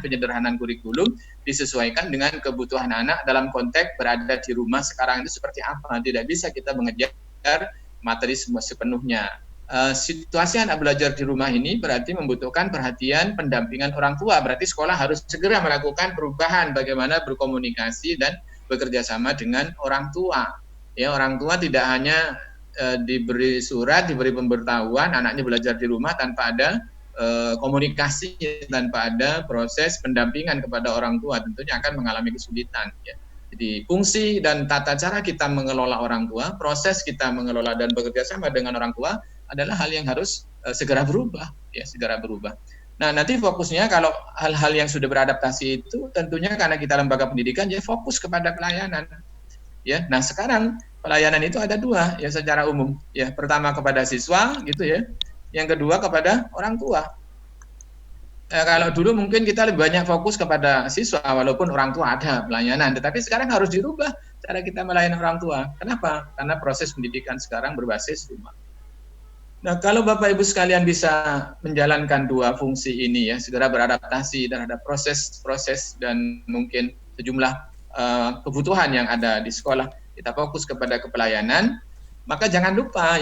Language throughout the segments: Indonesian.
penyederhanaan kurikulum disesuaikan dengan kebutuhan anak dalam konteks berada di rumah sekarang itu seperti apa. Tidak bisa kita mengejar materi sepenuhnya. Situasi anak belajar di rumah ini berarti membutuhkan perhatian pendampingan orang tua. Berarti sekolah harus segera melakukan perubahan bagaimana berkomunikasi dan bekerja sama dengan orang tua. Ya, orang tua tidak hanya diberi surat, diberi pemberitahuan anaknya belajar di rumah tanpa ada komunikasi, tanpa ada proses pendampingan kepada orang tua, tentunya akan mengalami kesulitan. Ya. Jadi fungsi dan tata cara kita mengelola orang tua, proses kita mengelola dan bekerja sama dengan orang tua adalah hal yang harus segera berubah, ya segera berubah. Nah, nanti fokusnya kalau hal-hal yang sudah beradaptasi itu tentunya karena kita lembaga pendidikan ya fokus kepada pelayanan. Ya, nah sekarang pelayanan itu ada dua ya secara umum. Ya, pertama kepada siswa gitu ya. Yang kedua kepada orang tua. Kalau dulu mungkin kita lebih banyak fokus kepada siswa walaupun orang tua ada pelayanan, tetapi sekarang harus dirubah cara kita melayani orang tua. Kenapa? Karena proses pendidikan sekarang berbasis rumah. Nah, kalau Bapak Ibu sekalian bisa menjalankan dua fungsi ini ya, segera beradaptasi terhadap proses-proses dan mungkin sejumlah kebutuhan yang ada di sekolah, kita fokus kepada kepelayanan, maka jangan lupa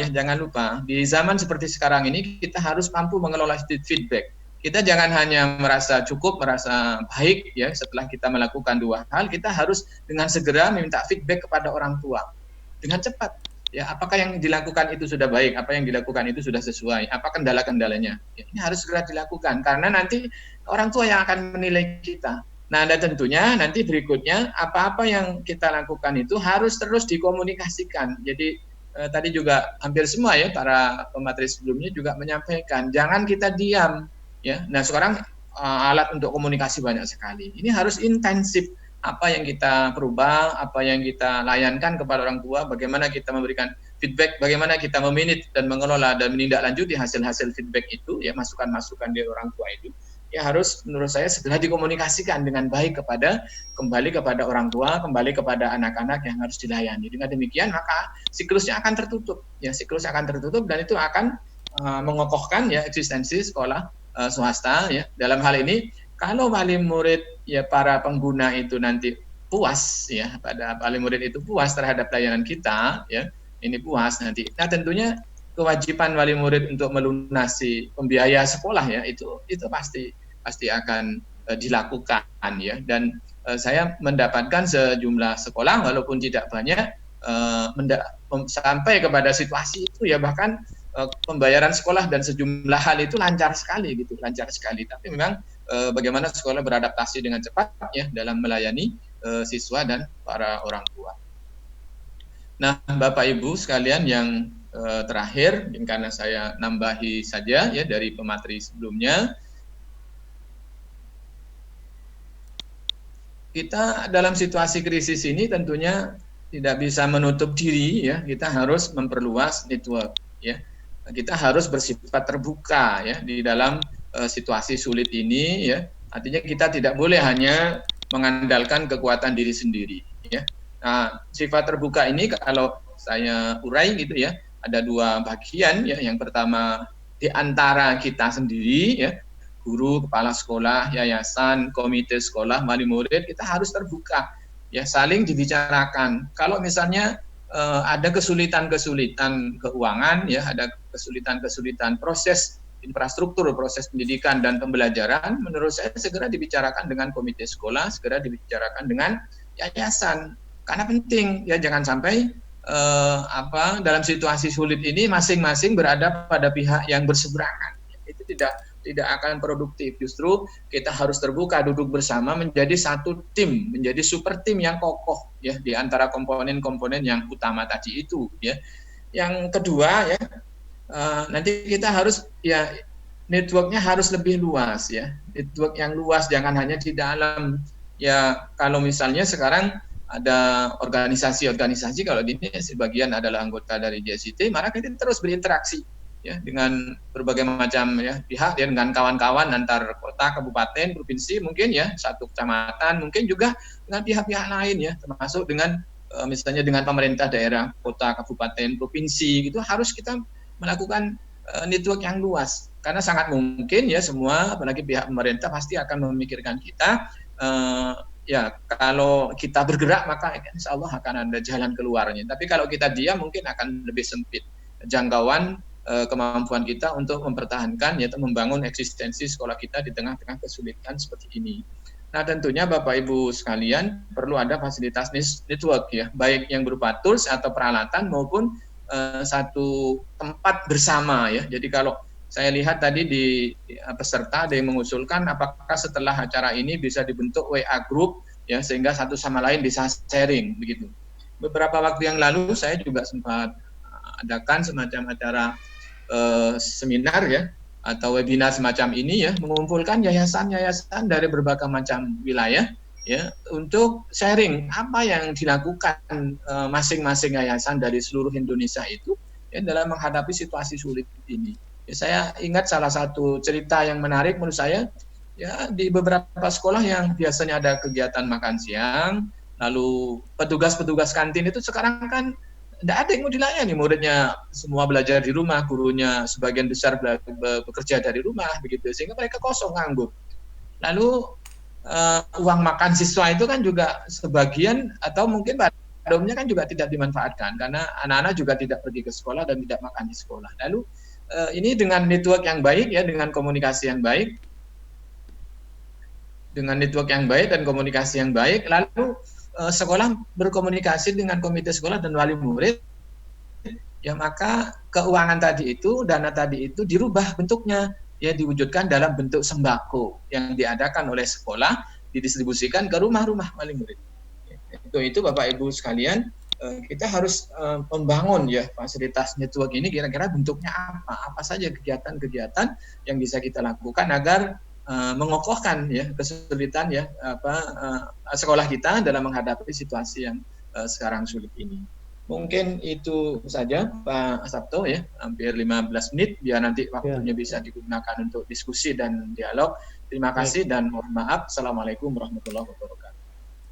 di zaman seperti sekarang ini kita harus mampu mengelola feedback. Kita jangan hanya merasa cukup, merasa baik ya setelah kita melakukan dua hal, kita harus dengan segera meminta feedback kepada orang tua dengan cepat. Ya, apakah yang dilakukan itu sudah baik, apa yang dilakukan itu sudah sesuai, apa kendala-kendalanya. Ya, ini harus segera dilakukan karena nanti orang tua yang akan menilai kita. Nah, dan tentunya nanti berikutnya apa-apa yang kita lakukan itu harus terus dikomunikasikan. Jadi tadi juga hampir semua ya para pemateri sebelumnya juga menyampaikan jangan kita diam ya. Nah, sekarang alat untuk komunikasi banyak sekali. Ini harus intensif. Apa yang kita perubah, apa yang kita layankan kepada orang tua, bagaimana kita memberikan feedback, bagaimana kita memanage dan mengelola dan menindaklanjuti hasil-hasil feedback itu, ya masukan-masukan dari orang tua itu, ya harus menurut saya segera dikomunikasikan dengan baik kembali kepada orang tua, kembali kepada anak-anak yang harus dilayani. Dengan demikian maka siklusnya akan tertutup, ya siklus akan tertutup dan itu akan mengokohkan ya eksistensi sekolah swasta ya. Dalam hal ini kalau wali murid ya para pengguna itu nanti puas ya pada wali murid itu puas terhadap layanan kita ya ini puas nanti. Nah tentunya kewajiban wali murid untuk melunasi pembiaya sekolah ya itu pasti akan dilakukan ya dan saya mendapatkan sejumlah sekolah walaupun tidak banyak sampai kepada situasi itu ya bahkan pembayaran sekolah dan sejumlah hal itu lancar sekali tapi memang bagaimana sekolah beradaptasi dengan cepat ya dalam melayani siswa dan para orang tua. Nah, Bapak Ibu sekalian yang terakhir, karena saya nambahi saja ya dari pemateri sebelumnya, kita dalam situasi krisis ini tentunya tidak bisa menutup diri ya, kita harus memperluas network ya. Kita harus bersifat terbuka ya di dalam situasi sulit ini ya. Artinya kita tidak boleh hanya mengandalkan kekuatan diri sendiri ya. Nah, sifat terbuka ini kalau saya urai gitu ya, ada dua bagian ya. Yang pertama di antara kita sendiri ya, guru, kepala sekolah, yayasan, komite sekolah, wali murid, kita harus terbuka ya, saling dibicarakan. Kalau misalnya ada kesulitan-kesulitan keuangan ya, ada kesulitan-kesulitan proses infrastruktur, proses pendidikan dan pembelajaran, menurut saya segera dibicarakan dengan komite sekolah, segera dibicarakan dengan yayasan. Karena penting ya, jangan sampai dalam situasi sulit ini masing-masing berada pada pihak yang berseberangan. Itu tidak akan produktif. Justru kita harus terbuka, duduk bersama menjadi satu tim, menjadi super tim yang kokoh ya di antara komponen-komponen yang utama tadi itu ya. Yang kedua ya, nanti kita harus ya networknya harus lebih luas ya. Network yang luas, jangan hanya di dalam ya. Kalau misalnya sekarang ada organisasi-organisasi, kalau ini sebagian adalah anggota dari JSIT, maka kita terus berinteraksi ya dengan berbagai macam ya pihak ya, dengan kawan-kawan antar kota, kabupaten, provinsi mungkin ya, satu kecamatan, mungkin juga dengan pihak-pihak lain ya, termasuk dengan misalnya dengan pemerintah daerah, kota, kabupaten, provinsi gitu, harus kita melakukan network yang luas. Karena sangat mungkin ya semua, apalagi pihak pemerintah pasti akan memikirkan kita, ya kalau kita bergerak maka insya Allah akan ada jalan keluarnya. Tapi kalau kita diam mungkin akan lebih sempit jangkauan kemampuan kita untuk mempertahankan, yaitu membangun eksistensi sekolah kita di tengah-tengah kesulitan seperti ini. Nah tentunya Bapak Ibu sekalian perlu ada fasilitas network ya, baik yang berupa tools atau peralatan maupun satu tempat bersama ya. Jadi kalau saya lihat tadi di peserta ada yang mengusulkan apakah setelah acara ini bisa dibentuk WA group ya sehingga satu sama lain bisa sharing begitu. Beberapa waktu yang lalu saya juga sempat adakan semacam acara seminar ya atau webinar semacam ini ya, mengumpulkan yayasan-yayasan dari berbagai macam wilayah ya untuk sharing apa yang dilakukan masing-masing yayasan dari seluruh Indonesia itu ya dalam menghadapi situasi sulit ini. Ya, saya ingat salah satu cerita yang menarik menurut saya ya di beberapa sekolah yang biasanya ada kegiatan makan siang, lalu petugas-petugas kantin itu sekarang kan tidak ada yang mau dilayani, muridnya semua belajar di rumah, gurunya sebagian besar bekerja dari rumah begitu sehingga mereka kosong nganggur. Lalu uang makan siswa itu kan juga sebagian atau mungkin padomnya kan juga tidak dimanfaatkan karena anak-anak juga tidak pergi ke sekolah dan tidak makan di sekolah. Lalu ini dengan network yang baik ya, dengan komunikasi yang baik, dan komunikasi yang baik, lalu sekolah berkomunikasi dengan komite sekolah dan wali murid, ya maka keuangan tadi itu, dana tadi itu dirubah bentuknya, ya diwujudkan dalam bentuk sembako yang diadakan oleh sekolah, didistribusikan ke rumah-rumah wali murid. Itu Bapak Ibu sekalian, kita harus membangun ya fasilitas network ini kira-kira bentuknya apa saja kegiatan-kegiatan yang bisa kita lakukan agar mengokohkan ya kesulitan ya sekolah kita dalam menghadapi situasi yang sekarang sulit ini. Mungkin itu saja Pak Sabto ya, hampir 15 menit biar nanti waktunya bisa digunakan untuk diskusi dan dialog. Terima kasih dan mohon maaf. Assalamualaikum warahmatullahi wabarakatuh.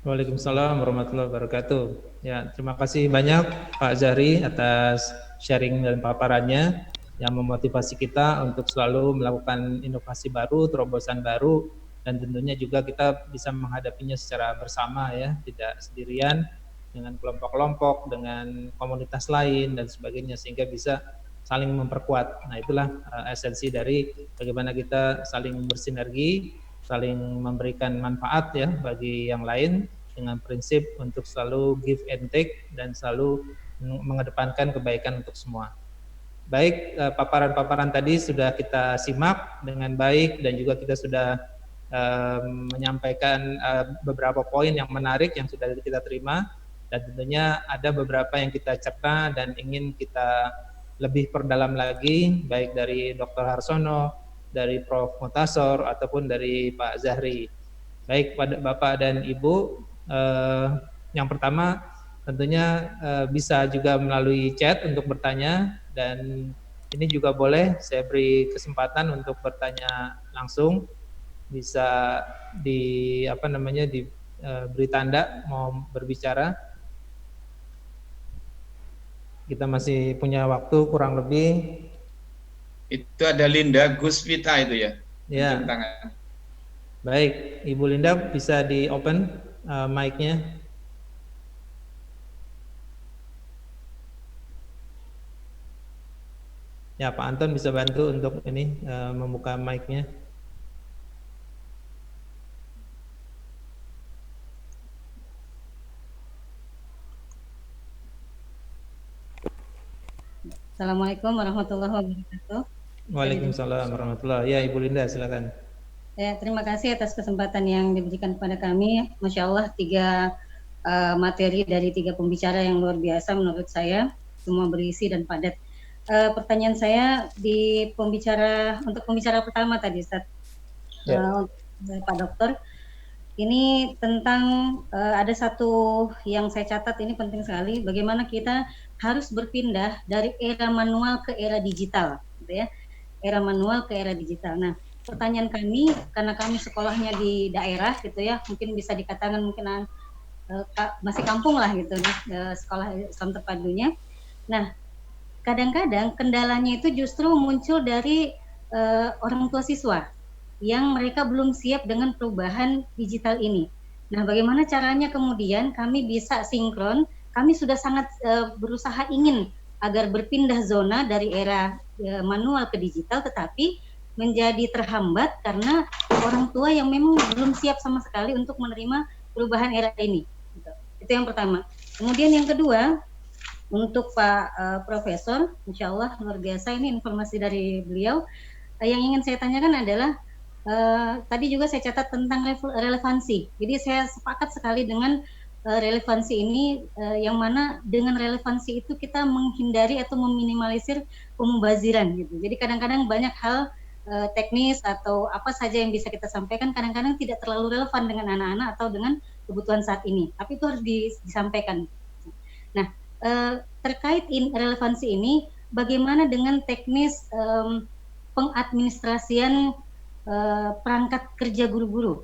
Waalaikumsalam warahmatullahi wabarakatuh. Ya, terima kasih banyak Pak Zahri atas sharing dan paparannya yang memotivasi kita untuk selalu melakukan inovasi baru, terobosan baru, dan tentunya juga kita bisa menghadapinya secara bersama ya, tidak sendirian dengan kelompok-kelompok, dengan komunitas lain dan sebagainya sehingga bisa saling memperkuat. Nah, itulah esensi dari bagaimana kita saling bersinergi, saling memberikan manfaat ya bagi yang lain dengan prinsip untuk selalu give and take dan selalu mengedepankan kebaikan untuk semua. Baik, paparan-paparan tadi sudah kita simak dengan baik dan juga kita sudah menyampaikan beberapa poin yang menarik yang sudah kita terima dan tentunya ada beberapa yang kita cerna dan ingin kita lebih perdalam lagi baik dari Dr. Harsono, dari Prof. Mutasor ataupun dari Pak Zahri. Baik pada Bapak dan Ibu, yang pertama tentunya bisa juga melalui chat untuk bertanya dan ini juga boleh saya beri kesempatan untuk bertanya langsung, bisa diberi tanda mau berbicara. Kita masih punya waktu kurang lebih. Itu ada Linda Gusvita itu ya. Ya. Baik, Ibu Linda bisa di open mic-nya. Ya, Pak Anton bisa bantu untuk ini membuka mic-nya. Assalamualaikum warahmatullahi wabarakatuh. Waalaikumsalam warahmatullahi wabarakatuh. Ya, Ibu Linda silakan. Ya, terima kasih atas kesempatan yang diberikan kepada kami. Masya Allah, 3 materi dari 3 pembicara yang luar biasa menurut saya, semua berisi dan padat. Pertanyaan saya untuk pembicara pertama tadi, Ustaz, Pak Dokter, ini tentang ada satu yang saya catat ini penting sekali, bagaimana kita harus berpindah dari era manual ke era digital, gitu ya, era manual ke era digital. Nah, pertanyaan kami, karena kami sekolahnya di daerah gitu ya, mungkin bisa dikatakan mungkin masih kampung lah gitu, sekolah Islam terpadunya. Nah, kadang-kadang kendalanya itu justru muncul dari orang tua siswa yang mereka belum siap dengan perubahan digital ini. Nah, bagaimana caranya kemudian kami bisa sinkron? Kami sudah sangat berusaha ingin agar berpindah zona dari era manual ke digital, tetapi menjadi terhambat karena orang tua yang memang belum siap sama sekali untuk menerima perubahan era ini. Itu yang pertama. Kemudian yang kedua, untuk Pak Profesor, insya Allah luar biasa ini informasi dari beliau. Yang ingin saya tanyakan adalah tadi juga saya catat tentang relevansi. Jadi saya sepakat sekali dengan relevansi ini, yang mana dengan relevansi itu kita menghindari atau meminimalisir pemubaziran gitu. Jadi kadang-kadang banyak hal teknis atau apa saja yang bisa kita sampaikan kadang-kadang tidak terlalu relevan dengan anak-anak atau dengan kebutuhan saat ini. Tapi itu harus disampaikan. Nah, terkait relevansi ini, bagaimana dengan teknis pengadministrasian perangkat kerja guru-guru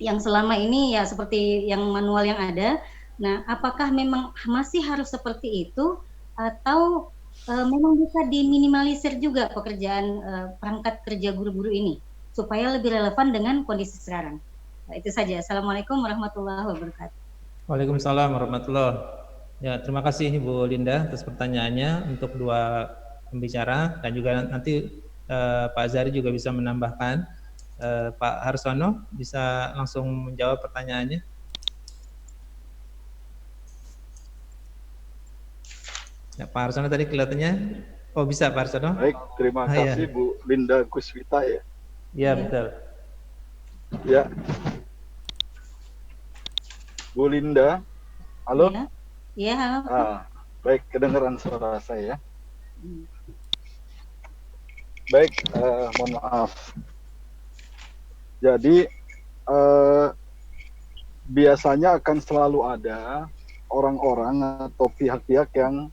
yang selama ini ya seperti yang manual yang ada. Nah, apakah memang masih harus seperti itu atau memang bisa diminimalisir juga pekerjaan perangkat kerja guru-guru ini supaya lebih relevan dengan kondisi sekarang? Nah, itu saja. Assalamualaikum warahmatullahi wabarakatuh. Waalaikumsalam warahmatullahi wabarakatuh. Ya, terima kasih Ibu Linda atas pertanyaannya untuk dua pembicara, dan juga nanti Pak Zari juga bisa menambahkan. Pak Harsono bisa langsung menjawab pertanyaannya. Ya, Pak Harsono tadi kelihatannya, oh bisa Pak Harsono. Baik, terima kasih ya. Bu Linda Kuswita ya. Iya betul. Ya, Bu Linda, halo. Iya, halo. Baik, kedengaran suara saya. Baik, mohon maaf. Jadi biasanya akan selalu ada orang-orang atau pihak-pihak yang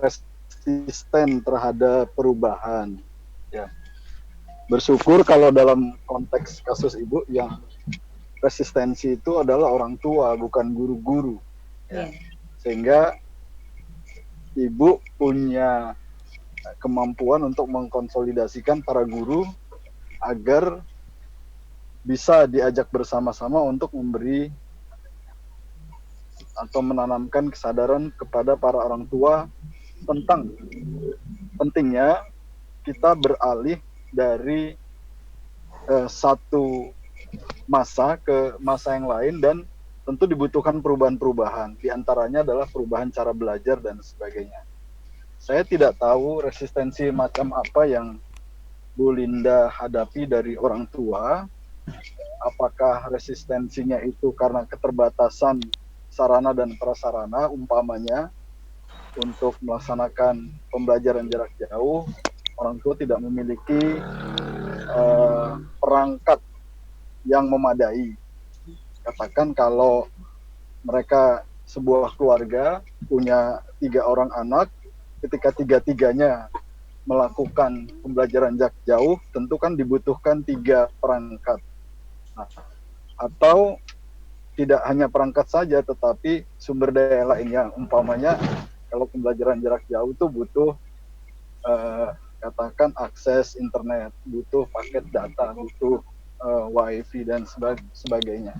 resisten terhadap perubahan. Ya. Bersyukur kalau dalam konteks kasus Ibu yang resistensi itu adalah orang tua, bukan guru-guru. Ya. Sehingga Ibu punya kemampuan untuk mengkonsolidasikan para guru agar bisa diajak bersama-sama untuk memberi atau menanamkan kesadaran kepada para orang tua tentang pentingnya kita beralih dari satu masa ke masa yang lain, dan tentu dibutuhkan perubahan-perubahan. Di antaranya adalah perubahan cara belajar dan sebagainya. Saya tidak tahu resistensi macam apa yang Bu Linda hadapi dari orang tua. Apakah resistensinya itu karena keterbatasan sarana dan prasarana, umpamanya untuk melaksanakan pembelajaran jarak jauh, orang tua tidak memiliki perangkat yang memadai. Katakan kalau mereka sebuah keluarga punya 3 orang anak, ketika tiga-tiganya melakukan pembelajaran jarak jauh, tentu kan dibutuhkan 3 perangkat. Nah, atau tidak hanya perangkat saja, tetapi sumber daya lainnya. Umpamanya kalau pembelajaran jarak jauh itu butuh katakan akses internet, butuh paket data, butuh wifi dan sebagainya.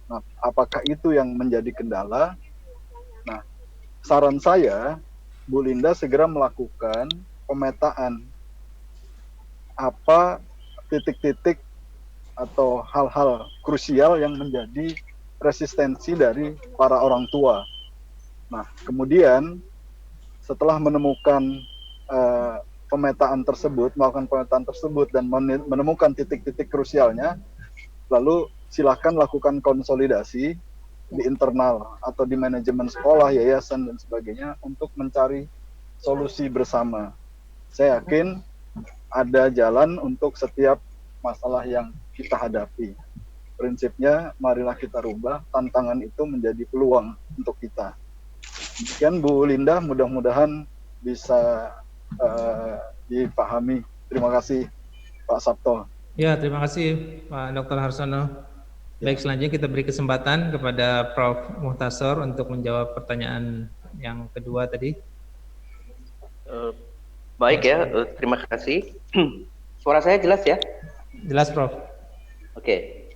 Nah, apakah itu yang menjadi kendala? Nah, saran saya, Bu Linda segera melakukan pemetaan apa titik-titik atau hal-hal krusial yang menjadi resistensi dari para orang tua. Nah, kemudian setelah menemukan pemetaan tersebut, melakukan pemetaan tersebut dan menemukan titik-titik krusialnya, lalu silakan lakukan konsolidasi di internal atau di manajemen sekolah, yayasan dan sebagainya untuk mencari solusi bersama. Saya yakin ada jalan untuk setiap masalah yang kita hadapi. Prinsipnya, marilah kita rubah tantangan itu menjadi peluang untuk kita. Demikian Bu Linda, mudah-mudahan bisa dipahami. Terima kasih Pak Sabto. Ya, terima kasih Pak Dr. Harsono. Baik, selanjutnya kita beri kesempatan kepada Prof. Muhtasor untuk menjawab pertanyaan yang kedua tadi. Baik ya, terima kasih. Suara saya jelas ya? Jelas, Prof. Oke.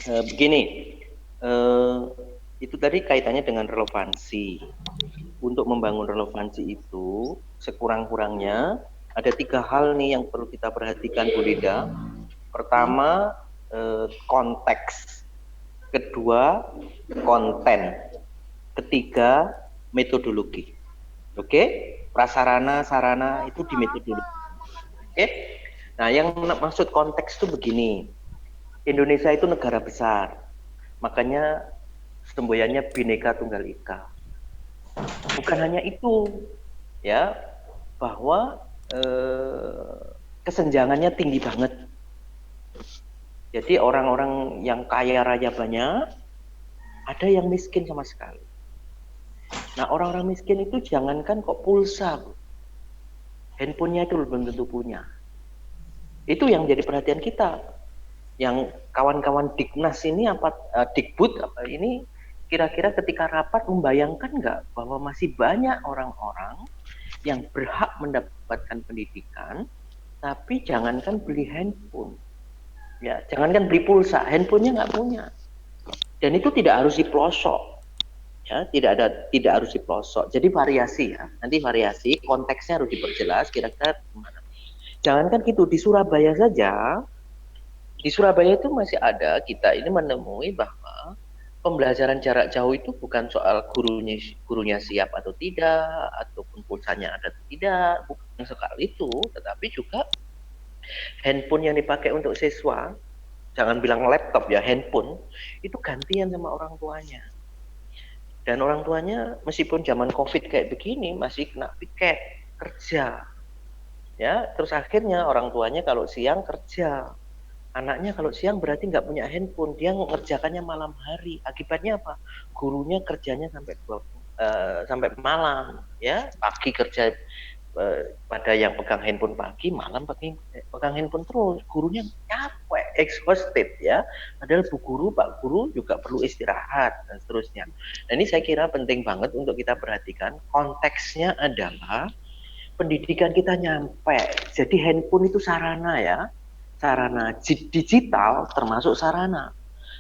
Begini, itu tadi kaitannya dengan relevansi. Untuk membangun relevansi itu, sekurang-kurangnya ada 3 hal nih yang perlu kita perhatikan, Bu Linda. Pertama, konteks. Kedua, konten. Ketiga, metodologi. Oke? Prasarana, sarana itu di metodologi. Oke? Nah, yang maksud konteks itu begini. Indonesia itu negara besar. Makanya semboyannya Bhinneka Tunggal Ika. Bukan hanya itu, ya, bahwa kesenjangannya tinggi banget. Jadi orang-orang yang kaya raya banyak, ada yang miskin sama sekali. Nah, orang-orang miskin itu jangankan kok pulsa, Bu. Handphonenya itu belum tentu punya. Itu yang jadi perhatian kita. Yang kawan-kawan Diknas ini Dikbud ini kira-kira ketika rapat membayangkan nggak bahwa masih banyak orang-orang yang berhak mendapatkan pendidikan, tapi jangankan beli handphone, ya, jangankan beli pulsa, handphonenya nggak punya. Dan itu tidak harus di pelosok, ya, tidak harus di pelosok. Jadi variasi ya, nanti variasi konteksnya harus diperjelas kira-kira gimana. Jangankan gitu, di Surabaya saja. Di Surabaya itu masih ada, kita ini menemui bahwa pembelajaran jarak jauh itu bukan soal gurunya siap atau tidak, ataupun pulsanya ada atau tidak, bukan soal itu, tetapi juga handphone yang dipakai untuk siswa, jangan bilang laptop ya, handphone, itu gantian sama orang tuanya. Dan orang tuanya meskipun zaman COVID kayak begini, masih kena piket, kerja. Ya, terus akhirnya orang tuanya kalau siang kerja, anaknya kalau siang berarti nggak punya handphone, dia mengerjakannya malam hari. Akibatnya apa? Gurunya kerjanya sampai malam, ya, pagi kerja pada yang pegang handphone pagi, malam pegang handphone terus. Gurunya capek, exhausted ya. Padahal Bu Guru, Pak Guru juga perlu istirahat dan seterusnya. Nah, ini saya kira penting banget untuk kita perhatikan. Konteksnya adalah pendidikan kita nyampe. Jadi handphone itu sarana ya. Sarana digital termasuk sarana,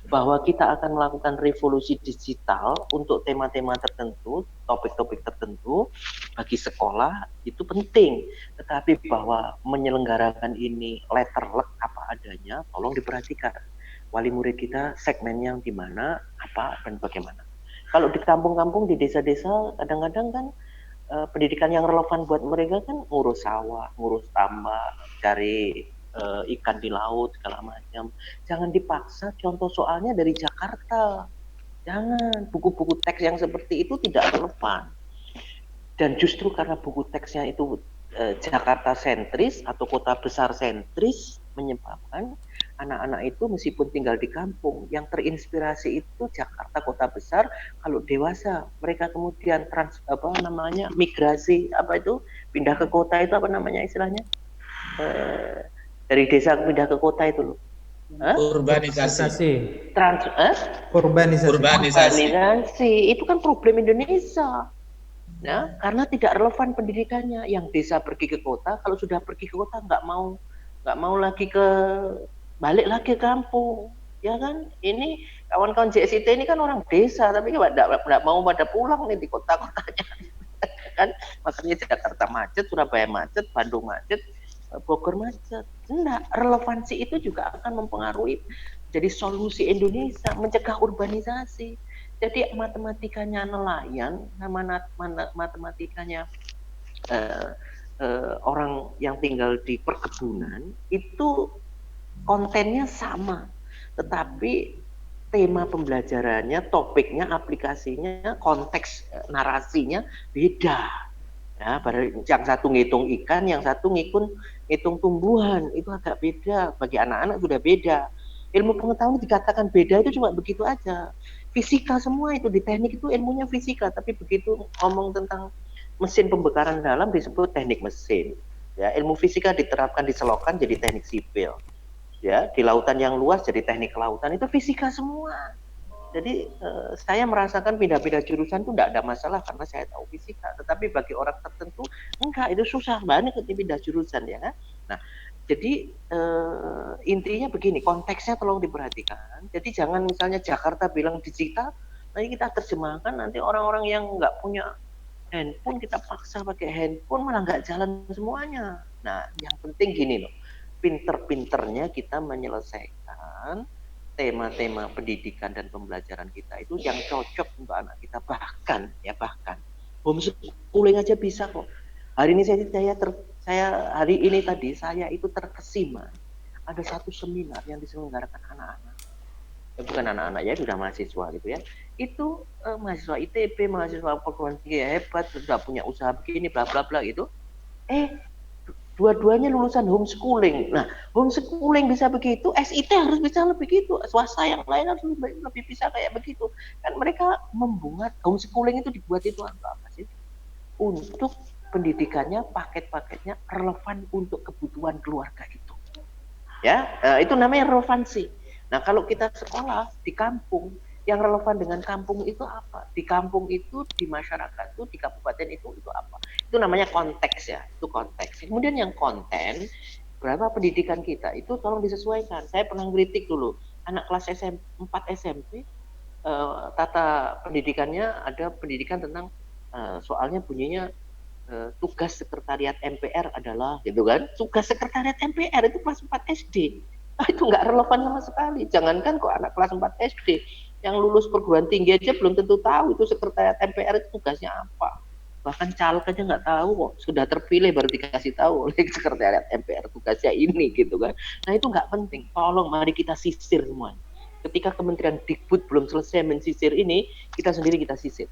bahwa kita akan melakukan revolusi digital untuk tema-tema tertentu, topik-topik tertentu bagi sekolah itu penting, tetapi bahwa menyelenggarakan ini letterlek apa adanya, tolong diperhatikan wali murid kita segmennya yang di mana, apa dan bagaimana. Kalau di kampung-kampung, di desa-desa, kadang-kadang kan pendidikan yang relevan buat mereka kan ngurus sawah, ngurus tambak, cari ikan di laut segala macam. Jangan dipaksa contoh soalnya dari Jakarta. Jangan, buku-buku teks yang seperti itu tidak relevan. Dan justru karena buku teksnya itu Jakarta sentris atau kota besar sentris, menyebabkan anak-anak itu meskipun tinggal di kampung, yang terinspirasi itu Jakarta kota besar. Kalau dewasa mereka kemudian migrasi, pindah ke kota, itu apa namanya istilahnya, dari desa pindah ke kota itu loh. Urbanisasi. Urbanisasi itu kan problem Indonesia. Ya, karena tidak relevan pendidikannya. Yang desa pergi ke kota, kalau sudah pergi ke kota nggak mau lagi balik lagi ke kampung, ya kan? Ini kawan-kawan JSIT ini kan orang desa, tapi nggak mau pada pulang nih di kota-kotanya, kan? Makanya Jakarta macet, Surabaya macet, Bandung macet, Bogor macet. Enggak, relevansi itu juga akan mempengaruhi. Jadi solusi Indonesia mencegah urbanisasi. Jadi matematikanya nelayan sama matematikanya orang yang tinggal di perkebunan itu kontennya sama, tetapi tema pembelajarannya, topiknya, aplikasinya, konteks narasinya beda. Ya, yang satu ngitung ikan, yang satu ngitung tumbuhan, itu agak beda. Bagi anak-anak sudah beda. Ilmu pengetahuan dikatakan beda itu cuma begitu aja. Fisika semua itu, di teknik itu ilmunya fisika, tapi begitu ngomong tentang mesin pembakaran dalam disebut teknik mesin. Ya, ilmu fisika diterapkan di selokan jadi teknik sipil. Ya, di lautan yang luas jadi teknik kelautan, itu fisika semua. Jadi saya merasakan pindah-pindah jurusan itu tidak ada masalah karena saya tahu fisika. Tetapi bagi orang tertentu enggak, itu susah banget pindah jurusan ya kan. Nah, jadi intinya begini, konteksnya tolong diperhatikan. Jadi jangan misalnya Jakarta bilang digital, nanti kita terjemahkan nanti orang-orang yang nggak punya handphone kita paksa pakai handphone malah nggak jalan semuanya. Nah, yang penting gini loh, pinter-pinternya kita menyelesaikan tema-tema pendidikan dan pembelajaran kita itu yang cocok untuk anak kita, bahkan homeschooling aja bisa kok. Hari ini saya hari ini tadi saya itu terkesima ada satu seminar yang diselenggarakan anak-anak, bukan anak-anak ya, sudah mahasiswa gitu ya, itu mahasiswa ITB, mahasiswa perguruan tinggi hebat, sudah punya usaha begini bla bla bla gitu, dua-duanya lulusan homeschooling. Nah, homeschooling bisa begitu, SIT harus bisa lebih gitu, swasta yang lain harus lebih bisa kayak begitu. Kan mereka membuat homeschooling itu dibuat itu apa sih? Untuk pendidikannya, paket-paketnya relevan untuk kebutuhan keluarga itu. Ya, itu namanya relevansi. Nah, kalau kita sekolah di kampung, yang relevan dengan kampung itu apa? Di kampung itu, di masyarakat itu, di kabupaten itu apa? Itu namanya konteks ya, itu konteks. Kemudian yang konten, berapa pendidikan kita itu tolong disesuaikan. Saya pernah kritik dulu, anak kelas 4 SMP, tata pendidikannya ada pendidikan tentang soalnya bunyinya tugas sekretariat MPR adalah gitu kan, tugas sekretariat MPR itu kelas 4 SD. Itu nggak relevan sama sekali. Jangankan kok anak kelas 4 SD, yang lulus perguruan tinggi aja belum tentu tahu itu sekretariat MPR itu tugasnya apa. Bahkan caleg aja nggak tahu kok, sudah terpilih baru dikasih tahu oleh sekretariat MPR tugasnya ini gitu kan. Nah itu nggak penting. Tolong mari kita sisir semuanya. Ketika Kementerian Dikbud belum selesai mensisir ini, kita sendiri kita sisir.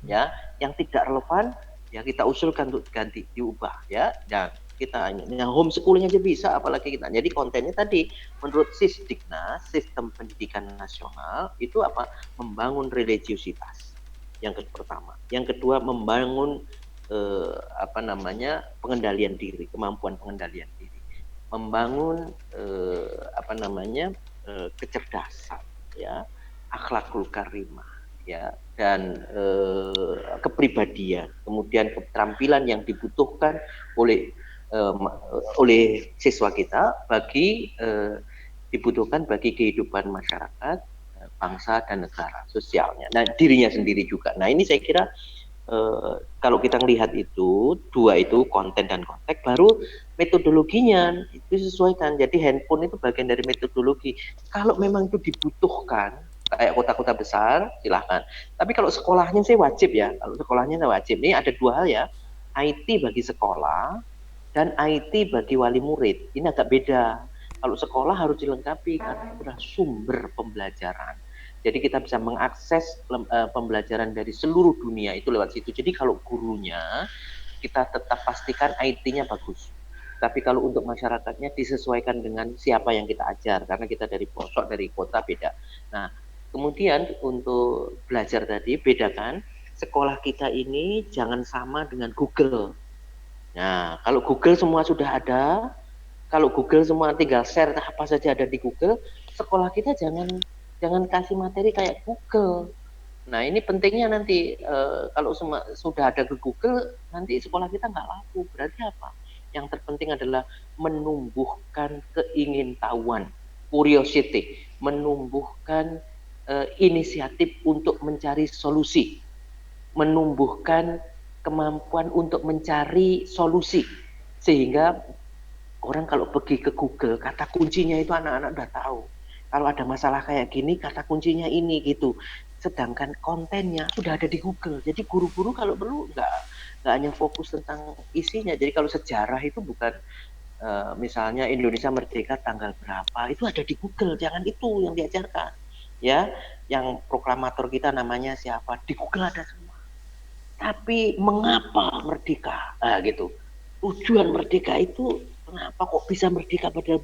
Ya, yang tidak relevan ya kita usulkan untuk ganti, diubah ya. Dan kita yang homeschooling aja bisa, apalagi kita. Jadi kontennya tadi menurut Sisdiknas, Sistem Pendidikan Nasional itu apa? Membangun religiusitas. Yang pertama, yang kedua membangun pengendalian diri, kemampuan pengendalian diri, membangun kecerdasan, ya, akhlakul karimah, ya, dan kepribadian, kemudian keterampilan yang dibutuhkan oleh siswa kita dibutuhkan bagi kehidupan masyarakat, bangsa dan negara, sosialnya, dan dirinya sendiri juga. Nah ini saya kira kalau kita melihat itu dua itu, konten dan konteks, baru metodologinya itu disesuaikan. Jadi handphone itu bagian dari metodologi. Kalau memang itu dibutuhkan kayak kota-kota besar, silahkan. Tapi kalau sekolahnya sih wajib ya. Kalau sekolahnya saya wajib. Ini ada dua hal ya. IT bagi sekolah dan IT bagi wali murid. Ini agak beda. Kalau sekolah harus dilengkapi karena itu adalah sumber pembelajaran. Jadi kita bisa mengakses pembelajaran dari seluruh dunia itu lewat situ. Jadi kalau gurunya kita tetap pastikan IT-nya bagus. Tapi kalau untuk masyarakatnya disesuaikan dengan siapa yang kita ajar, karena kita dari pelosok, dari kota beda. Nah, kemudian untuk belajar tadi bedakan, sekolah kita ini jangan sama dengan Google. Nah, kalau Google semua sudah ada, kalau Google semua tinggal share apa saja ada di Google, sekolah kita jangan kasih materi kayak Google. Nah ini pentingnya nanti kalau sudah ada ke Google, nanti sekolah kita nggak laku. Berarti apa? Yang terpenting adalah menumbuhkan keingintahuan, curiosity, menumbuhkan inisiatif untuk mencari solusi, menumbuhkan kemampuan untuk mencari solusi, sehingga orang kalau pergi ke Google, kata kuncinya itu anak-anak udah tahu. Kalau ada masalah kayak gini, kata kuncinya ini gitu. Sedangkan kontennya sudah ada di Google. Jadi guru-guru kalau perlu nggak hanya fokus tentang isinya. Jadi kalau sejarah itu bukan misalnya Indonesia merdeka tanggal berapa, itu ada di Google. Jangan itu yang diajarkan. Ya, yang proklamator kita namanya siapa, di Google ada semua. Tapi mengapa merdeka? Gitu. Tujuan merdeka itu kenapa kok bisa merdeka pada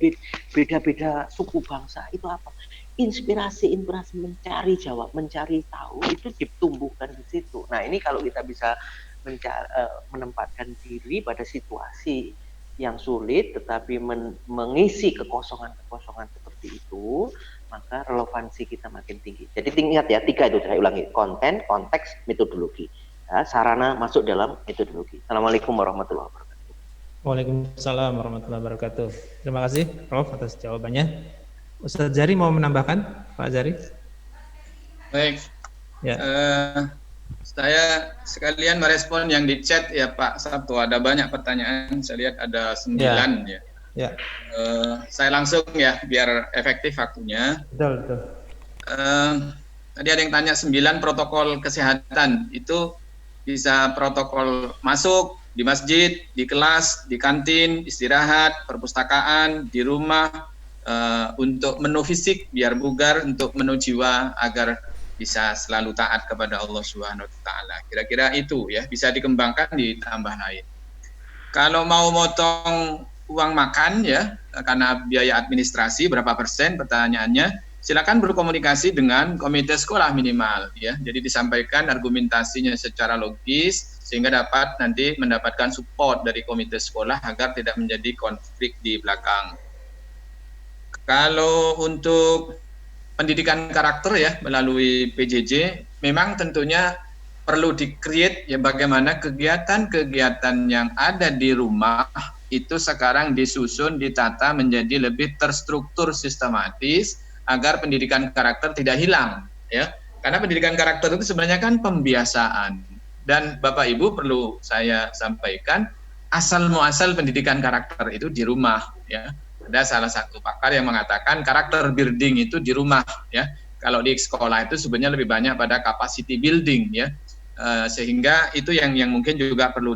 beda-beda suku bangsa, itu apa? Inspirasi mencari jawab, mencari tahu itu ditumbuhkan di situ. Nah ini kalau kita bisa menempatkan diri pada situasi yang sulit tetapi mengisi kekosongan seperti itu, maka relevansi kita makin tinggi. Jadi ingat ya, 3 itu saya ulangi, konten, konteks, metodologi. Ya, sarana masuk dalam metodologi. Assalamualaikum warahmatullahi wabarakatuh. Waalaikumsalam warahmatullahi wabarakatuh. Terima kasih Prof atas jawabannya. Ustaz Jari mau menambahkan, Pak Jari? Baik. Ya. Saya sekalian merespon yang di chat ya Pak Sabto. Ada banyak pertanyaan. Saya lihat ada 9 ya. Ya. Saya langsung ya biar efektif waktunya. Betul. Tadi ada yang tanya 9 protokol kesehatan. Itu bisa protokol masuk di masjid, di kelas, di kantin, istirahat, perpustakaan, di rumah, untuk menu fisik biar bugar, untuk menu jiwa agar bisa selalu taat kepada Allah Subhanahu wa taala. Kira-kira itu ya, bisa dikembangkan ditambah lain. Kalau mau motong uang makan ya, karena biaya administrasi berapa persen pertanyaannya, silakan berkomunikasi dengan komite sekolah minimal ya. Jadi disampaikan argumentasinya secara logis sehingga dapat nanti mendapatkan support dari komite sekolah agar tidak menjadi konflik di belakang. Kalau untuk pendidikan karakter ya melalui PJJ, memang tentunya perlu di-create ya bagaimana kegiatan-kegiatan yang ada di rumah itu sekarang disusun, ditata menjadi lebih terstruktur sistematis agar pendidikan karakter tidak hilang ya. Karena pendidikan karakter itu sebenarnya kan pembiasaan. Dan Bapak Ibu perlu saya sampaikan, asal muasal pendidikan karakter itu di rumah ya. Ada salah satu pakar yang mengatakan karakter building itu di rumah ya. Kalau di sekolah itu sebenarnya lebih banyak pada capacity building ya. Sehingga itu yang mungkin juga perlu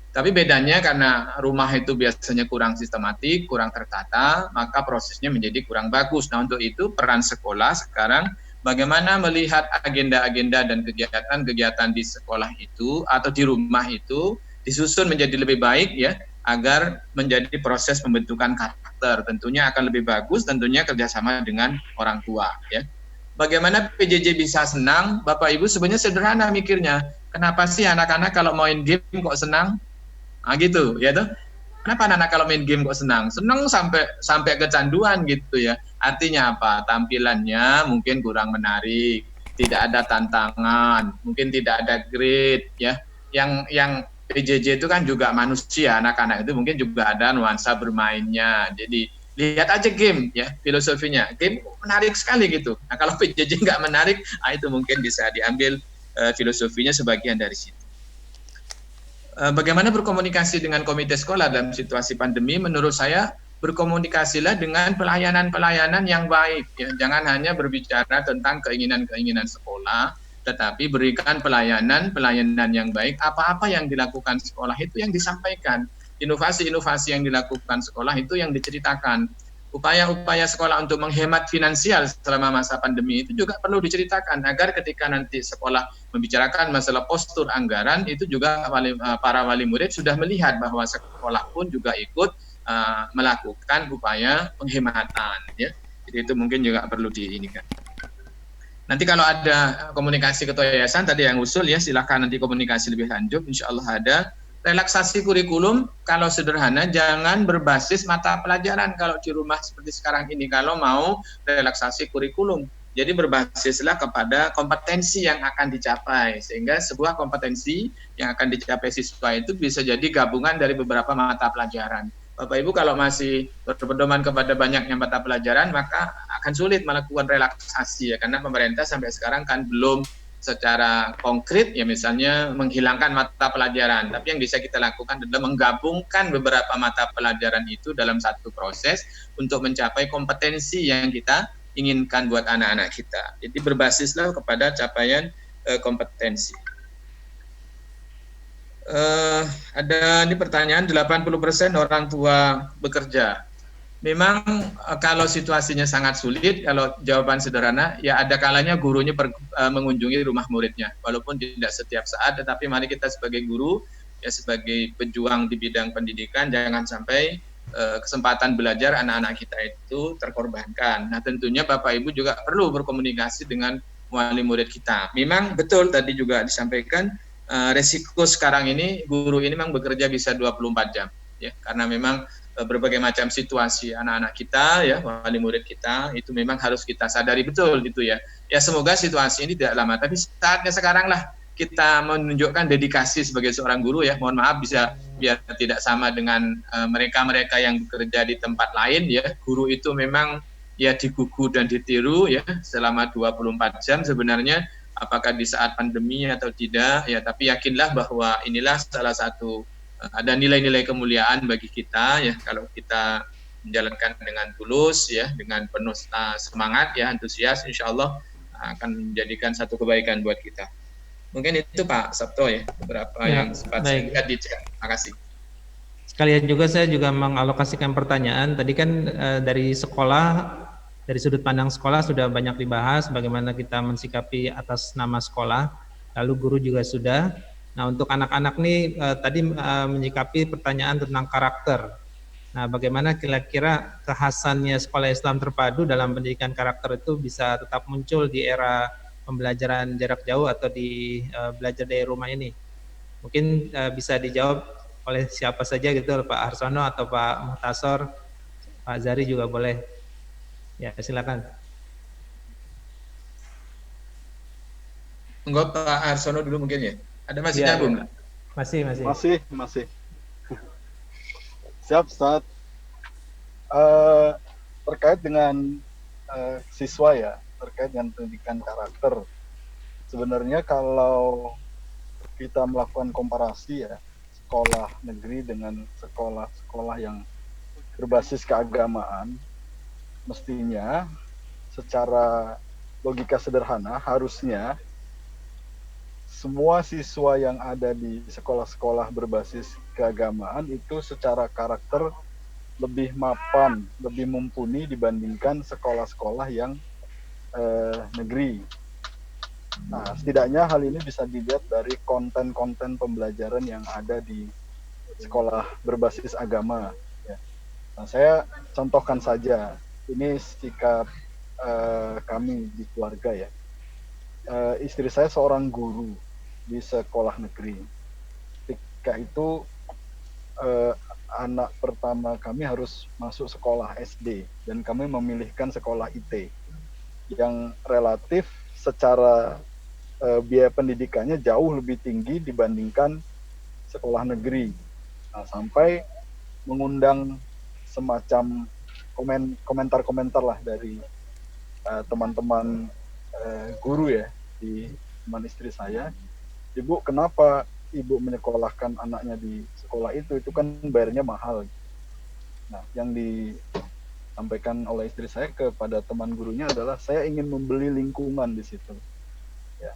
tapi bedanya karena rumah itu biasanya kurang sistematik, kurang tertata, maka prosesnya menjadi kurang bagus. Nah, untuk itu peran sekolah sekarang bagaimana melihat agenda-agenda dan kegiatan-kegiatan di sekolah itu atau di rumah itu disusun menjadi lebih baik ya, agar menjadi proses pembentukan karakter. Tentunya akan lebih bagus, tentunya kerjasama dengan orang tua ya. Bagaimana PJJ bisa senang? Bapak Ibu sebenarnya sederhana mikirnya. Kenapa sih anak-anak kalau main game kok senang? Nah gitu ya tuh. Kenapa anak-anak kalau main game kok senang? Senang sampai kecanduan gitu ya. Artinya apa? Tampilannya mungkin kurang menarik, tidak ada tantangan, mungkin tidak ada grade ya. Yang PJJ itu kan juga manusia, anak-anak itu mungkin juga ada nuansa bermainnya. Jadi lihat aja game ya, filosofinya. Game menarik sekali gitu. Nah kalau PJJ nggak menarik, itu mungkin bisa diambil filosofinya sebagian dari situ. Bagaimana berkomunikasi dengan komite sekolah dalam situasi pandemi? Menurut saya berkomunikasilah dengan pelayanan-pelayanan yang baik. Ya. Jangan hanya berbicara tentang keinginan-keinginan sekolah, tetapi berikan pelayanan yang baik. Apa-apa yang dilakukan sekolah itu yang disampaikan. Inovasi-inovasi yang dilakukan sekolah itu yang diceritakan. Upaya-upaya sekolah untuk menghemat finansial selama masa pandemi itu juga perlu diceritakan agar ketika nanti sekolah membicarakan masalah postur anggaran itu juga para wali murid sudah melihat bahwa sekolah pun juga ikut melakukan upaya penghematan ya. Jadi itu mungkin juga perlu diinikan. Nanti kalau ada komunikasi ketua yayasan tadi yang usul ya silakan nanti komunikasi lebih lanjut, insya Allah ada. Relaksasi kurikulum kalau sederhana jangan berbasis mata pelajaran kalau di rumah seperti sekarang ini kalau mau relaksasi kurikulum. Jadi berbasislah kepada kompetensi yang akan dicapai sehingga sebuah kompetensi yang akan dicapai siswa itu bisa jadi gabungan dari beberapa mata pelajaran. Bapak Ibu kalau masih berpedoman kepada banyaknya mata pelajaran maka akan sulit melakukan relaksasi ya karena pemerintah sampai sekarang kan belum secara konkret ya misalnya menghilangkan mata pelajaran, tapi yang bisa kita lakukan adalah menggabungkan beberapa mata pelajaran itu dalam satu proses untuk mencapai kompetensi yang kita inginkan buat anak-anak kita. Jadi berbasislah kepada capaian kompetensi. Ada ini pertanyaan 80% orang tua bekerja. Memang kalau situasinya sangat sulit, kalau jawaban sederhana, ya ada kalanya gurunya mengunjungi rumah muridnya. Walaupun tidak setiap saat, tetapi mari kita sebagai guru, ya sebagai pejuang di bidang pendidikan, jangan sampai kesempatan belajar anak-anak kita itu terkorbankan. Nah tentunya Bapak Ibu juga perlu berkomunikasi dengan wali murid kita. Memang betul tadi juga disampaikan, resiko sekarang ini, guru ini memang bekerja bisa 24 jam. Ya, karena memang berbagai macam situasi anak-anak kita, ya, wali murid kita, itu memang harus kita sadari betul gitu ya. Ya semoga situasi ini tidak lama, tapi saatnya sekarang lah kita menunjukkan dedikasi sebagai seorang guru ya. Mohon maaf bisa biar tidak sama dengan mereka-mereka yang bekerja di tempat lain ya. Guru itu memang ya digugu dan ditiru ya selama 24 jam sebenarnya, apakah di saat pandemi atau tidak ya, tapi yakinlah bahwa inilah salah satu ada nilai-nilai kemuliaan bagi kita ya kalau kita menjalankan dengan tulus ya, dengan penuh semangat ya, antusias, insya Allah akan menjadikan satu kebaikan buat kita. Mungkin itu Pak Sabto ya, beberapa Ya, yang sempat baik. saya lihat di chat. Terima kasih. Sekalian juga saya juga mengalokasikan pertanyaan. Tadi kan dari sekolah, dari sudut pandang sekolah sudah banyak dibahas bagaimana kita mensikapi atas nama sekolah. Lalu guru juga sudah. Nah, untuk anak-anak nih tadi menyikapi pertanyaan tentang karakter. Nah, bagaimana kira-kira kekhasannya sekolah Islam terpadu dalam pendidikan karakter itu bisa tetap muncul di era pembelajaran jarak jauh atau di belajar dari rumah ini? Mungkin bisa dijawab oleh siapa saja gitu, Pak Harsono atau Pak Muhtasor, Pak Zari juga boleh. Ya, silakan. Enggak, Pak Arsono dulu mungkin ya. Ada masih Ya, nyambung? ya. Masih. Masih. Siap, Ustaz. Terkait dengan siswa ya, terkait dengan pendidikan karakter. Sebenarnya kalau kita melakukan komparasi ya, sekolah negeri dengan sekolah-sekolah yang berbasis keagamaan, mestinya secara logika sederhana harusnya semua siswa yang ada di sekolah-sekolah berbasis keagamaan itu secara karakter lebih mapan, lebih mumpuni dibandingkan sekolah-sekolah yang negeri. Nah, setidaknya hal ini bisa dilihat dari konten-konten pembelajaran yang ada di sekolah berbasis agama. Ya. Nah, saya contohkan saja, ini sikap kami di keluarga ya. Istri saya seorang guru di sekolah negeri. Ketika itu anak pertama kami harus masuk sekolah SD dan kami memilihkan sekolah IT yang relatif secara biaya pendidikannya jauh lebih tinggi dibandingkan sekolah negeri. Nah, sampai mengundang semacam komentar-komentar lah dari teman-teman guru ya, di teman istri saya. Ibu, kenapa ibu menyekolahkan anaknya di sekolah itu kan bayarnya mahal. Nah, yang disampaikan oleh istri saya kepada teman gurunya adalah saya ingin membeli lingkungan di situ. Ya,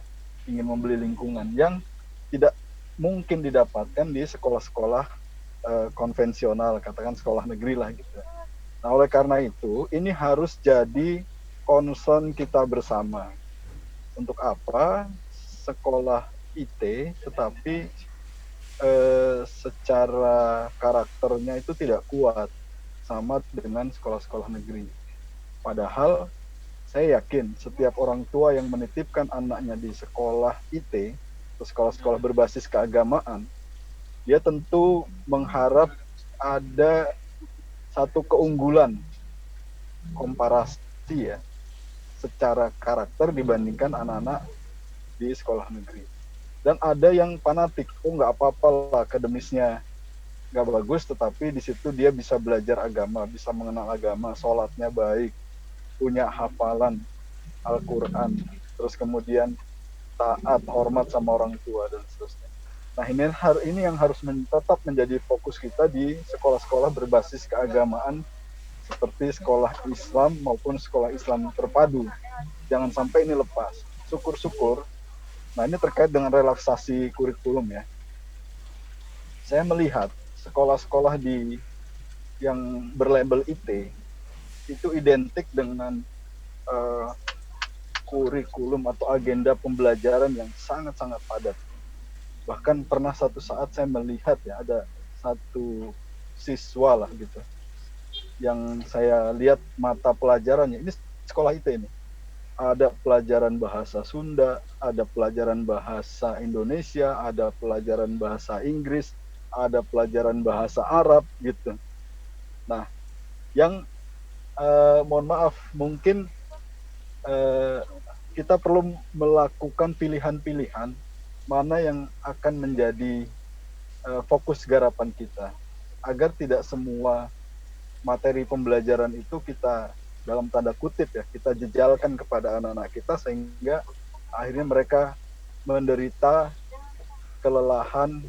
ingin membeli lingkungan yang tidak mungkin didapatkan di sekolah-sekolah konvensional, katakan sekolah negeri lah gitu. Nah, oleh karena itu, ini harus jadi concern kita bersama. Untuk apa sekolah IT tetapi secara karakternya itu tidak kuat sama dengan sekolah-sekolah negeri. Padahal saya yakin setiap orang tua yang menitipkan anaknya di sekolah IT atau sekolah-sekolah berbasis keagamaan, dia tentu mengharap ada satu keunggulan komparasi ya secara karakter dibandingkan anak-anak di sekolah negeri. Dan ada yang fanatik, nggak apa-apa lah akademisnya nggak bagus, tetapi di situ dia bisa belajar agama, bisa mengenal agama, sholatnya baik, punya hafalan Al-Quran, terus kemudian taat, hormat sama orang tua dan seterusnya. Nah, ini yang harus tetap menjadi fokus kita di sekolah-sekolah berbasis keagamaan seperti sekolah Islam maupun sekolah Islam terpadu. Jangan sampai ini lepas. Syukur-syukur. Nah, ini terkait dengan relaksasi kurikulum ya. Saya melihat sekolah-sekolah yang berlabel IT itu identik dengan kurikulum atau agenda pembelajaran yang sangat-sangat padat. Bahkan pernah satu saat saya melihat ya, ada satu siswa lah gitu yang saya lihat mata pelajarannya, ini sekolah IT ini, ada pelajaran bahasa Sunda, ada pelajaran bahasa Indonesia, ada pelajaran bahasa Inggris, ada pelajaran bahasa Arab gitu. Nah, yang mohon maaf, mungkin kita perlu melakukan pilihan-pilihan mana yang akan menjadi fokus garapan kita, agar tidak semua materi pembelajaran itu kita, dalam tanda kutip ya, kita jejalkan kepada anak-anak kita sehingga akhirnya mereka menderita kelelahan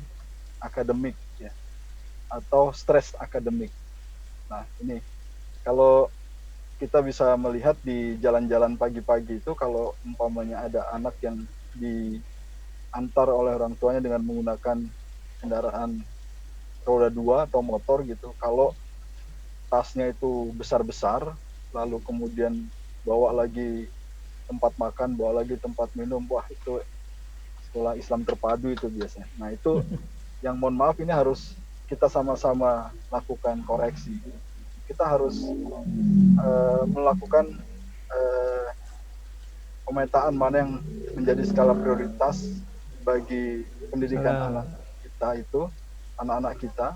akademik ya, atau stres akademik. Nah, ini kalau kita bisa melihat di jalan-jalan pagi-pagi itu, kalau umpamanya ada anak yang diantar oleh orang tuanya dengan menggunakan kendaraan roda 2 atau motor gitu, kalau tasnya itu besar-besar, lalu kemudian bawa lagi tempat makan, bawa lagi tempat minum, wah itu sekolah Islam terpadu itu biasanya. Nah itu yang mohon maaf ini harus kita sama-sama lakukan koreksi. Kita harus melakukan pemetaan mana yang menjadi skala prioritas bagi pendidikan anak kita itu, anak-anak kita,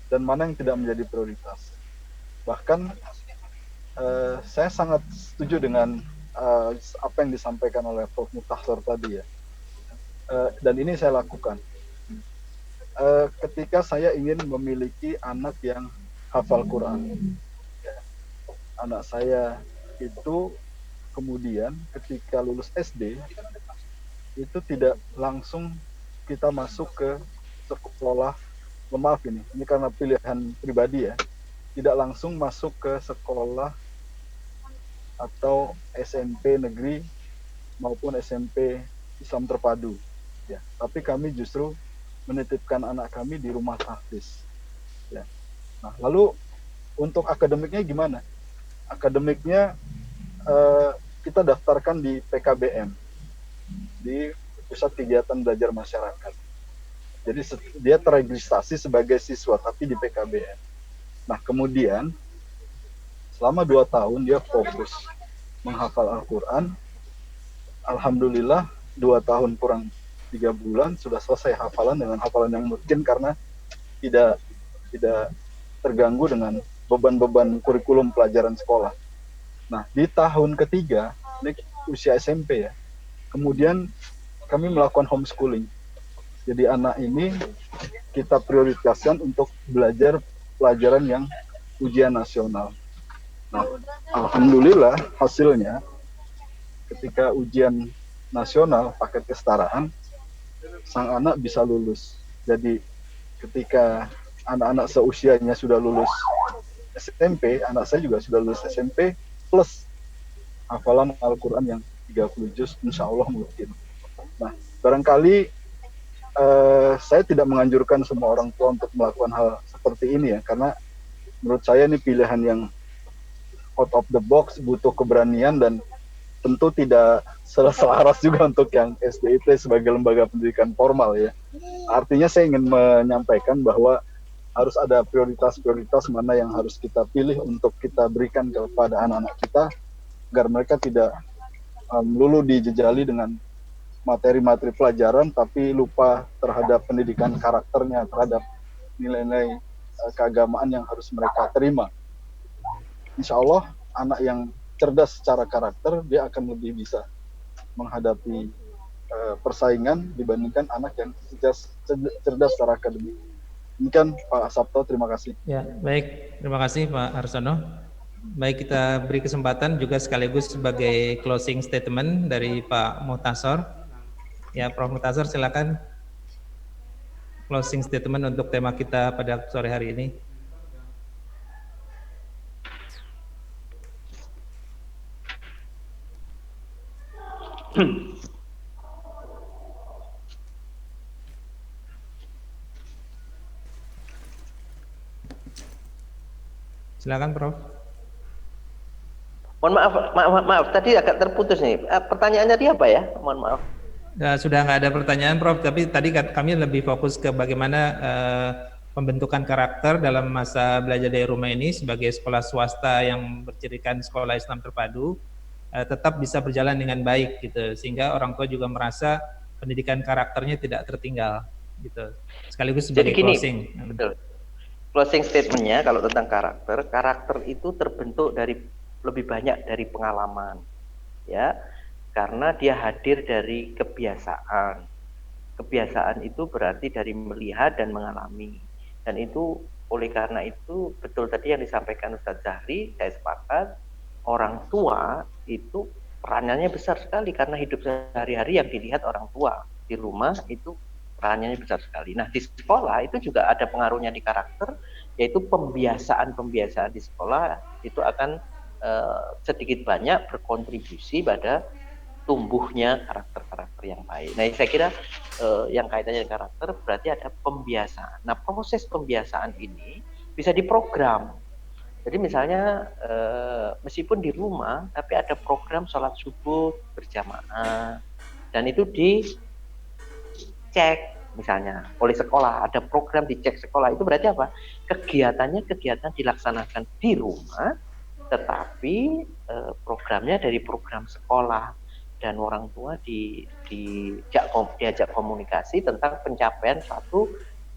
dan mana yang tidak menjadi prioritas. Bahkan saya sangat setuju dengan apa yang disampaikan oleh Prof. Mutahsor tadi ya, dan ini saya lakukan ketika saya ingin memiliki anak yang hafal Quran. Anak saya itu kemudian ketika lulus SD itu tidak langsung kita masuk ke sekolah, maaf ini karena pilihan pribadi ya, tidak langsung masuk ke sekolah atau SMP negeri maupun SMP Islam terpadu ya, tapi kami justru menitipkan anak kami di rumah tahfiz ya. Nah, lalu untuk akademiknya gimana? Akademiknya kita daftarkan di PKBM, di Pusat Kegiatan Belajar Masyarakat. Jadi dia terregistrasi sebagai siswa tapi di PKBM. Nah, kemudian selama 2 tahun dia fokus menghafal Al-Quran. Alhamdulillah 2 tahun kurang 3 bulan sudah selesai hafalan dengan hafalan yang mungkin karena tidak terganggu dengan beban-beban kurikulum pelajaran sekolah. Nah, di tahun ketiga, ini usia SMP ya, kemudian kami melakukan homeschooling. Jadi anak ini kita prioritaskan untuk belajar pelajaran yang ujian nasional. Nah, alhamdulillah hasilnya ketika ujian nasional paket kesetaraan, sang anak bisa lulus. Jadi ketika anak-anak seusianya sudah lulus SMP, anak saya juga sudah lulus SMP plus hafalan Al-Quran yang 30 juz, insya Allah mungkin. Nah, barangkali saya tidak menganjurkan semua orang tua untuk melakukan hal seperti ini ya, karena menurut saya ini pilihan yang out of the box, butuh keberanian dan tentu tidak selaras juga untuk yang SDIT sebagai lembaga pendidikan formal ya. Artinya saya ingin menyampaikan bahwa harus ada prioritas-prioritas mana yang harus kita pilih untuk kita berikan kepada anak-anak kita agar mereka tidak melulu dijejali dengan materi-materi pelajaran tapi lupa terhadap pendidikan karakternya, terhadap nilai-nilai keagamaan yang harus mereka terima. Insya Allah anak yang cerdas secara karakter dia akan lebih bisa menghadapi persaingan dibandingkan anak yang cerdas secara akademik. Demikian Pak Sabto, terima kasih. Ya, baik. Terima kasih Pak Arsono. Baik, kita beri kesempatan juga sekaligus sebagai closing statement dari Pak Mutahsor. Ya, Prof. Mutahsor silakan closing statement untuk tema kita pada sore hari ini. Silakan Prof. Mohon maaf, tadi agak terputus nih. Pertanyaannya tadi apa ya? Mohon maaf. Sudah nggak ada pertanyaan Prof, tapi tadi kami lebih fokus ke bagaimana pembentukan karakter dalam masa belajar dari rumah ini sebagai sekolah swasta yang bercirikan sekolah Islam terpadu tetap bisa berjalan dengan baik gitu, sehingga orang tua juga merasa pendidikan karakternya tidak tertinggal gitu. Sekaligus sebagai jadi gini, closing. Betul. closing statementnya kalau tentang karakter itu terbentuk dari lebih banyak dari pengalaman, ya, karena dia hadir dari kebiasaan. Kebiasaan itu berarti dari melihat dan mengalami, dan itu oleh karena itu betul tadi yang disampaikan Ustadz Zahri, saya sepakat, orang tua itu peranannya besar sekali karena hidup sehari-hari yang dilihat orang tua di rumah itu perannya besar sekali. Nah, di sekolah itu juga ada pengaruhnya di karakter, yaitu pembiasaan di sekolah itu akan sedikit banyak berkontribusi pada tumbuhnya karakter-karakter yang baik. Nah, saya kira yang kaitannya dengan karakter berarti ada pembiasaan. Nah, proses pembiasaan ini bisa diprogram. Jadi misalnya meskipun di rumah, tapi ada program sholat subuh berjamaah, dan itu dicek misalnya oleh sekolah, ada program dicek sekolah. Itu berarti apa? Kegiatan dilaksanakan di rumah, tetapi programnya dari program sekolah, dan orang tua diajak komunikasi tentang pencapaian suatu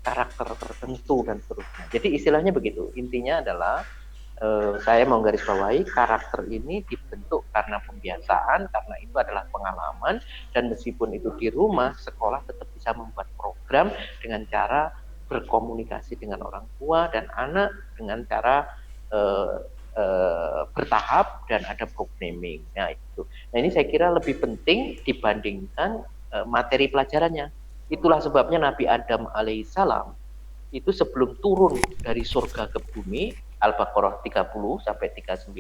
karakter tertentu dan seterusnya. Jadi istilahnya begitu. Intinya adalah saya mau garis bawahi, karakter ini dibentuk karena pembiasaan, karena itu adalah pengalaman, dan meskipun itu di rumah, sekolah tetap bisa membuat program dengan cara berkomunikasi dengan orang tua dan anak dengan cara bertahap dan ada programming. Nah, itu. Nah, ini saya kira lebih penting dibandingkan materi pelajarannya. Itulah sebabnya Nabi Adam alaihissalam itu sebelum turun dari surga ke bumi, Al-Baqarah 30 sampai 39,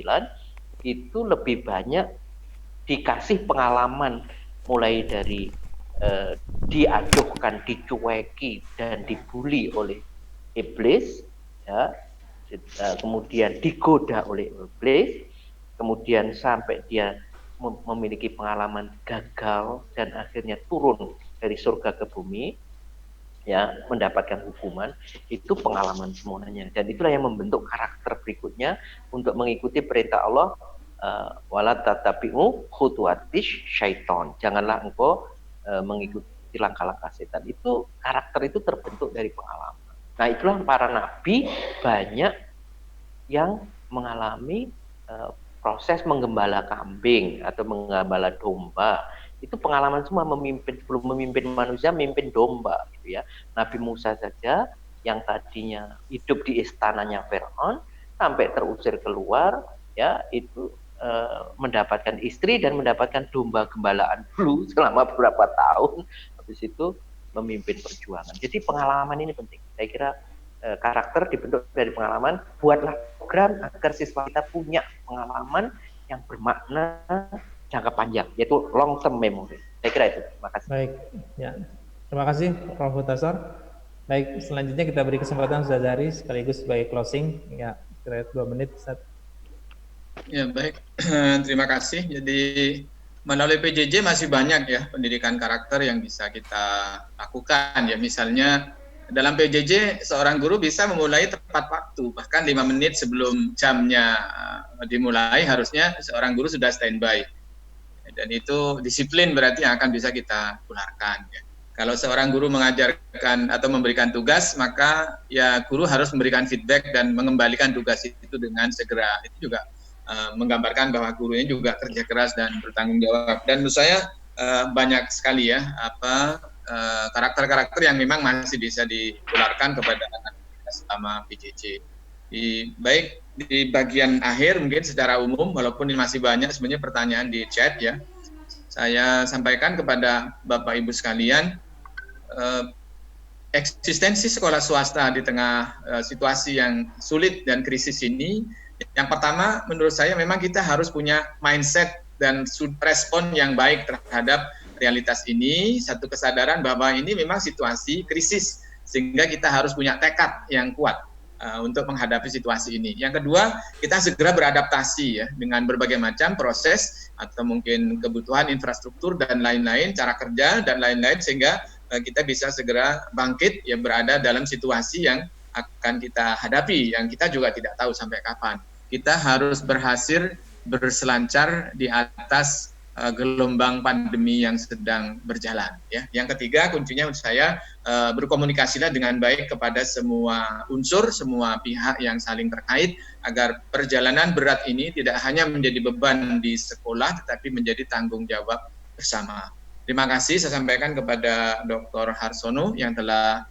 itu lebih banyak dikasih pengalaman, mulai dari diaduhkan, dicueki dan dibully oleh iblis, ya, kemudian digoda oleh iblis, kemudian sampai dia memiliki pengalaman gagal dan akhirnya turun dari surga ke bumi, ya, mendapatkan hukuman. Itu pengalaman semuanya, dan itulah yang membentuk karakter berikutnya untuk mengikuti perintah Allah, wala tatabi'u khutuwatis syaiton, janganlah engkau mengikuti langkah-langkah setan. Itu karakter itu terbentuk dari pengalaman. Nah, itulah para nabi banyak yang mengalami proses menggembala kambing atau menggembala domba. Itu pengalaman semua, sebelum memimpin manusia, memimpin domba, gitu ya. Nabi Musa saja yang tadinya hidup di istananya Fir'aun sampai terusir keluar, ya, itu mendapatkan istri dan mendapatkan domba gembalaan dulu selama beberapa tahun, habis itu memimpin perjuangan. Jadi pengalaman ini penting. Saya kira karakter dibentuk dari pengalaman. Buatlah program agar siswa kita punya pengalaman yang bermakna jangka panjang, yaitu long term memory. Saya kira itu. Terima kasih. Baik, ya. Terima kasih Prof. Hutasar. Baik, selanjutnya kita beri kesempatan Ustaz Zahri sekaligus sebagai closing. Ya, kira 2 menit, Ustaz. Ya, baik. Terima kasih. Jadi melalui PJJ masih banyak ya pendidikan karakter yang bisa kita lakukan ya. Misalnya dalam PJJ seorang guru bisa memulai tepat waktu, bahkan 5 menit sebelum jamnya dimulai harusnya seorang guru sudah standby. Dan itu disiplin berarti yang akan bisa kita tularkan ya. Kalau seorang guru mengajarkan atau memberikan tugas, maka ya guru harus memberikan feedback dan mengembalikan tugas itu dengan segera. Itu juga menggambarkan bahwa gurunya juga kerja keras dan bertanggung jawab. Dan menurut saya banyak sekali ya karakter-karakter yang memang masih bisa ditularkan kepada anak kita selama PJJ. Baik di bagian akhir mungkin secara umum, walaupun ini masih banyak sebenarnya pertanyaan di chat ya, saya sampaikan kepada Bapak Ibu sekalian, eksistensi sekolah swasta di tengah situasi yang sulit dan krisis ini, yang pertama menurut saya memang kita harus punya mindset dan respon yang baik terhadap realitas ini, satu kesadaran bahwa ini memang situasi krisis, sehingga kita harus punya tekad yang kuat untuk menghadapi situasi ini. Yang kedua, kita segera beradaptasi ya dengan berbagai macam proses atau mungkin kebutuhan infrastruktur dan lain-lain, cara kerja dan lain-lain, sehingga kita bisa segera bangkit ya, berada dalam situasi yang akan kita hadapi, yang kita juga tidak tahu sampai kapan. Kita harus berhasil berselancar di atas gelombang pandemi yang sedang berjalan. Ya. Yang ketiga, kuncinya menurut saya berkomunikasilah dengan baik kepada semua unsur, semua pihak yang saling terkait, agar perjalanan berat ini tidak hanya menjadi beban di sekolah, tetapi menjadi tanggung jawab bersama. Terima kasih saya sampaikan kepada Dr. Harsono yang telah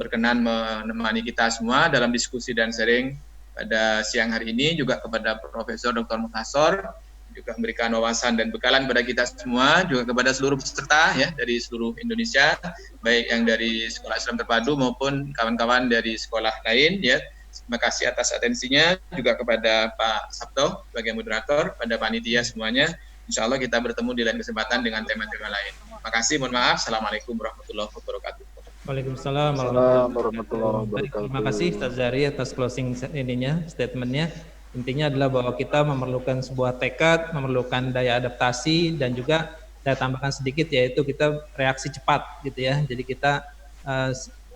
berkenan menemani kita semua dalam diskusi dan sharing pada siang hari ini, juga kepada Profesor Dr. Mukhtasor, juga memberikan wawasan dan bekalan kepada kita semua, juga kepada seluruh peserta ya dari seluruh Indonesia, baik yang dari Sekolah Islam Terpadu maupun kawan-kawan dari sekolah lain ya. Terima kasih atas atensinya, juga kepada Pak Sabto sebagai moderator, pada panitia semuanya. Insya Allah kita bertemu di lain kesempatan dengan tema-tema lain. Terima kasih, mohon maaf. Assalamualaikum warahmatullahi wabarakatuh. Waalaikumsalam warahmatullahi wabarakatuh. Terima kasih Ustaz Zahri atas closing statementnya. Intinya adalah bahwa kita memerlukan sebuah tekad, memerlukan daya adaptasi, dan juga saya tambahkan sedikit yaitu kita reaksi cepat gitu ya. Jadi kita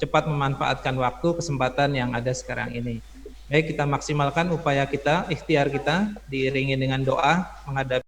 cepat memanfaatkan waktu, kesempatan yang ada sekarang ini. Baik, kita maksimalkan upaya kita, ikhtiar kita diiringi dengan doa menghadapi